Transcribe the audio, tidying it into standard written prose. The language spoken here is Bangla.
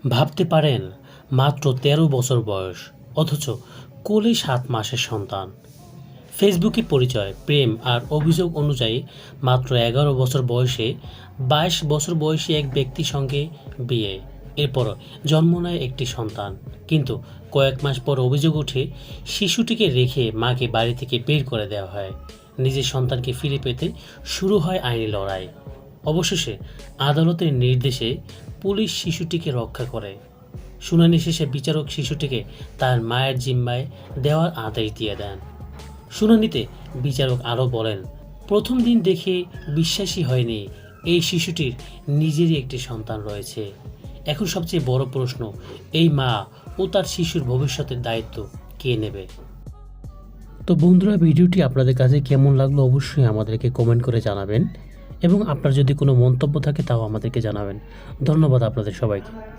ভাবতে পারেন, মাত্র ১৩ বছর বয়স, অথচ কোলে ৭ মাসের সন্তান। ফেসবুকে পরিচয়, প্রেম আর অভিযোগ অনুযায়ী মাত্র ১১ বছর বয়সে ২২ বছর বয়সী এক ব্যক্তির সঙ্গে বিয়ে। এরপর জন্ম নেয় একটি সন্তান। কিন্তু কয়েক মাস পর অভিযোগ ওঠে, শিশুটিকে রেখে মাকে বাড়ি থেকে বের করে দেওয়া হয়। নিজের সন্তানকে ফিরে পেতে শুরু হয় আইনি লড়াই। অবশেষে আদালতের নির্দেশে পুলিশ শিশুটিকে রক্ষা করে। শুনানি শেষে বিচারক শিশুটিকে তার মায়ের জিম্মায় দেওয়ার আদেশ দিয়ে দেন। শুনানিতে বিচারক আরও বলেন, প্রথম দিন দেখে বিশ্বাসই হয়নি এই শিশুটির নিজেরই একটি সন্তান রয়েছে। এখন সবচেয়ে বড় প্রশ্ন, এই মা ও তার শিশুর ভবিষ্যতের দায়িত্ব কে নেবে? তো বন্ধুরা, ভিডিওটি আপনাদের কাছে কেমন লাগলো অবশ্যই আমাদেরকে কমেন্ট করে জানাবেন, এবং আপনার যদি কোনো মন্তব্য থাকে তাও আমাদেরকে জানাবেন। ধন্যবাদ আপনাদের সবাইকে।